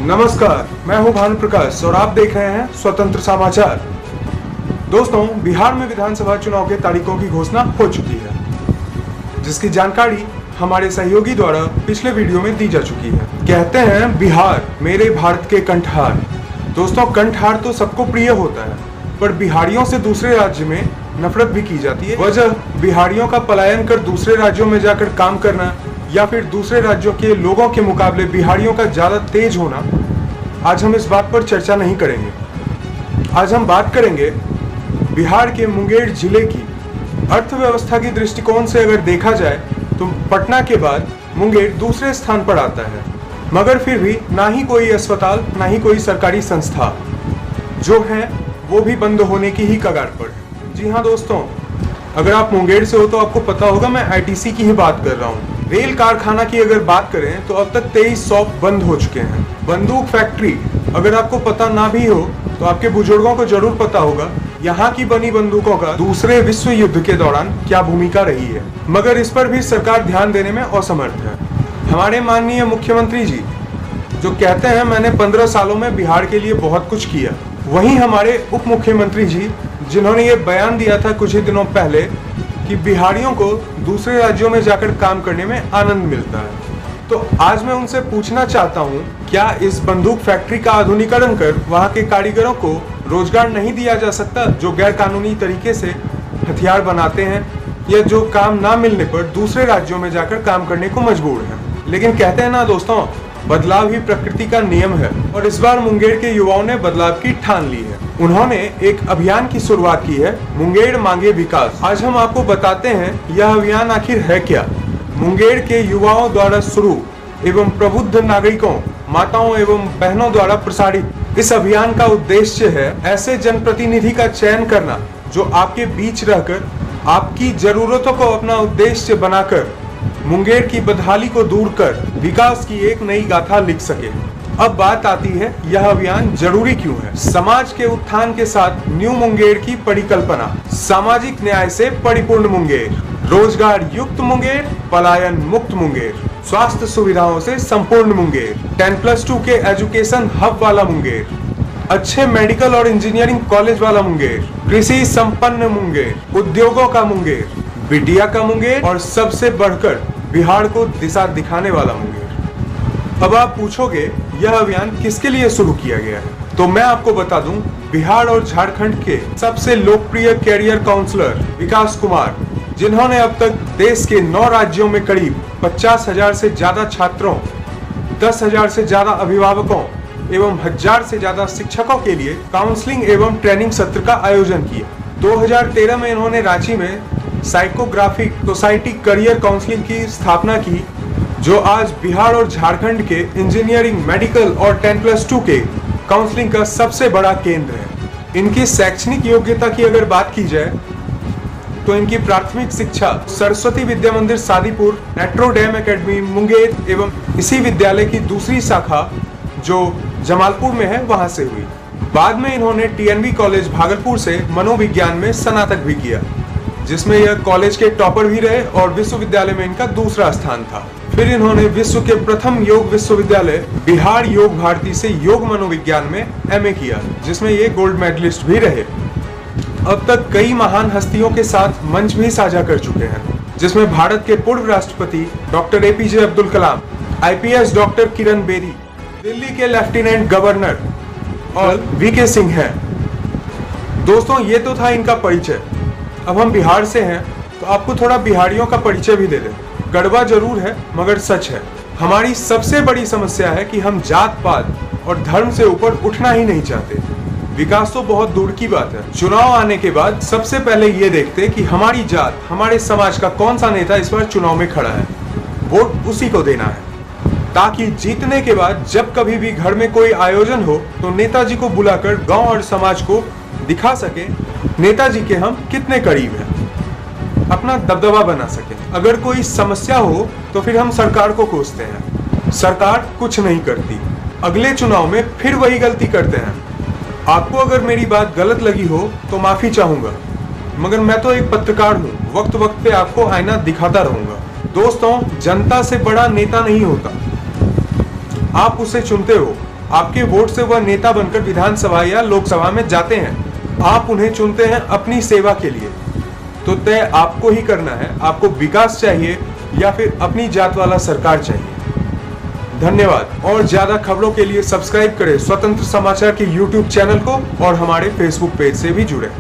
नमस्कार, मैं हूं भानु प्रकाश और आप देख रहे हैं स्वतंत्र समाचार। दोस्तों, बिहार में विधानसभा चुनाव के तारीखों की घोषणा हो चुकी है, जिसकी जानकारी हमारे सहयोगी द्वारा पिछले वीडियो में दी जा चुकी है। कहते हैं बिहार मेरे भारत के कंठहार। दोस्तों, कंठहार तो सबको प्रिय होता है, पर बिहारियों से दूसरे राज्य में नफरत भी की जाती है। वजह बिहारियों का पलायन कर दूसरे राज्यों में जाकर काम करना या फिर दूसरे राज्यों के लोगों के मुकाबले बिहारियों का ज्यादा तेज होना। आज हम इस बात पर चर्चा नहीं करेंगे। आज हम बात करेंगे बिहार के मुंगेर जिले की। अर्थव्यवस्था की दृष्टिकोण से अगर देखा जाए तो पटना के बाद मुंगेर दूसरे स्थान पर आता है, मगर फिर भी ना ही कोई अस्पताल ना ही कोई सरकारी संस्था जो है वो भी बंद होने की ही कगार पर है। जी हाँ दोस्तों, अगर आप मुंगेर से हो तो आपको पता होगा मैं आईटीसी की ही बात कर रहा हूँ। रेल कारखाना की अगर बात करें तो अब तक 23 शॉप बंद हो चुके हैं। बंदूक फैक्ट्री अगर आपको पता ना भी हो तो आपके बुजुर्गों को जरूर पता होगा यहाँ की बनी बंदूकों का दूसरे विश्व युद्ध के दौरान क्या भूमिका रही है, मगर इस पर भी सरकार ध्यान देने में असमर्थ है। हमारे माननीय मुख्यमंत्री जी जो कहते हैं मैंने 15 सालों में बिहार के लिए बहुत कुछ किया, वहीं हमारे उप मुख्यमंत्री जी जिन्होंने ये बयान दिया था कुछ ही दिनों पहले कि बिहारियों को दूसरे राज्यों में जाकर काम करने में आनंद मिलता है, तो आज मैं उनसे पूछना चाहता हूं, क्या इस बंदूक फैक्ट्री का आधुनिकीकरण कर वहां के कारीगरों को रोजगार नहीं दिया जा सकता जो गैर कानूनी तरीके से हथियार बनाते हैं या जो काम ना मिलने पर दूसरे राज्यों में जाकर काम करने को मजबूर हैं। लेकिन कहते हैं ना दोस्तों, बदलाव ही प्रकृति का नियम है और इस बार मुंगेर के युवाओं ने बदलाव की ठान ली है। उन्होंने एक अभियान की शुरुआत की है, मुंगेर मांगे विकास। आज हम आपको बताते हैं यह अभियान आखिर है क्या। मुंगेर के युवाओं द्वारा शुरू एवं प्रबुद्ध नागरिकों, माताओं एवं बहनों द्वारा प्रसारित इस अभियान का उद्देश्य है ऐसे जनप्रतिनिधि का चयन करना जो आपके बीच रहकर आपकी जरूरतों को अपना उद्देश्य बनाकर मुंगेर की बदहाली को दूर कर विकास की एक नई गाथा लिख सके। अब बात आती है यह अभियान जरूरी क्यों है। समाज के उत्थान के साथ न्यू मुंगेर की परिकल्पना, सामाजिक न्याय से परिपूर्ण मुंगेर, रोजगार युक्त मुंगेर, पलायन मुक्त मुंगेर, स्वास्थ्य सुविधाओं से संपूर्ण मुंगेर, 10+2 के एजुकेशन हब वाला मुंगेर, अच्छे मेडिकल और इंजीनियरिंग कॉलेज वाला मुंगेर, कृषि संपन्न मुंगेर, उद्योगों का मुंगेर, बिटिया का मुंगेर और सबसे बढ़कर बिहार को दिशा दिखाने वाला मुंगेर। अब आप पूछोगे यह अभियान किसके लिए शुरू किया गया है, तो मैं आपको बता दूं, बिहार और झारखंड के सबसे लोकप्रिय कैरियर काउंसलर विकास कुमार, जिन्होंने अब तक देश के 9 राज्यों में करीब 50,000 से ज्यादा छात्रों, 10,000 से ज्यादा अभिभावकों एवं 1,000 से ज्यादा शिक्षकों के लिए काउंसलिंग एवं ट्रेनिंग सत्र का आयोजन किया। 2013 में इन्होंने रांची में साइकोग्राफिक सोसाइटी करियर काउंसलिंग की स्थापना की, जो आज बिहार और झारखंड के इंजीनियरिंग, मेडिकल और 10+2 के काउंसलिंग का सबसे बड़ा केंद्र है। इनकी शैक्षणिक योग्यता की अगर बात की जाए तो इनकी प्राथमिक शिक्षा सरस्वती विद्या मंदिर Sadipur, metro dam academy Munger एवं इसी विद्यालय की दूसरी शाखा जो जमालपुर में है वहां से हुई। बाद में इन्होंने टीएनवी कॉलेज भागलपुर से मनोविज्ञान में स्नातक भी किया, जिसमें यह कॉलेज के टॉपर भी रहे और विश्वविद्यालय में इनका दूसरा स्थान था। फिर इन्होंने विश्व के प्रथम योग विश्वविद्यालय बिहार योग भारती से योग मनोविज्ञान में एमए किया, जिसमें ये गोल्ड मेडलिस्ट भी रहे। अब तक कई महान हस्तियों के साथ मंच भी साझा कर चुके हैं, जिसमें भारत के पूर्व राष्ट्रपति doctor APJ Abdul Kalam, IPS doctor Kiran Bedi, Delhi के लेफ्टिनेंट गवर्नर और वीके सिंह हैं। दोस्तों, ये तो था इनका परिचय। अब हम बिहार से हैं तो आपको थोड़ा बिहारियों का परिचय भी दे दें। कड़वा जरूर है मगर सच है। हमारी सबसे बड़ी समस्या है कि हम जात पात और धर्म से ऊपर उठना ही नहीं चाहते। विकास तो बहुत दूर की बात है। चुनाव आने के बाद सबसे पहले ये देखते कि हमारी जात, हमारे समाज का कौन सा नेता इस बार चुनाव में खड़ा है, वोट उसी को देना है, ताकि जीतने के बाद जब कभी भी घर में कोई आयोजन हो तो नेताजी को बुलाकर गांव और समाज को दिखा सके नेताजी के हम कितने करीब हैं, अपना दबदबा बना सके। अगर कोई समस्या हो तो फिर हम सरकार को कोसते हैं, सरकार कुछ नहीं करती, अगले चुनाव में फिर वही गलती करते हैं। आपको अगर मेरी बात गलत लगी हो तो माफी चाहूंगा, मगर मैं तो एक पत्रकार हूँ, वक्त वक्त पे आपको आईना दिखाता रहूंगा। दोस्तों, जनता से बड़ा नेता नहीं होता, आप उसे चुनते हो। आपके वोट से वह नेता बनकर विधानसभा या लोकसभा में जाते हैं। आप उन्हें चुनते हैं अपनी सेवा के लिए। तो तय आपको ही करना है, आपको विकास चाहिए या फिर अपनी जात वाला सरकार चाहिए। धन्यवाद। और ज्यादा खबरों के लिए सब्सक्राइब करें स्वतंत्र समाचार के YouTube चैनल को और हमारे Facebook पेज से भी जुड़े।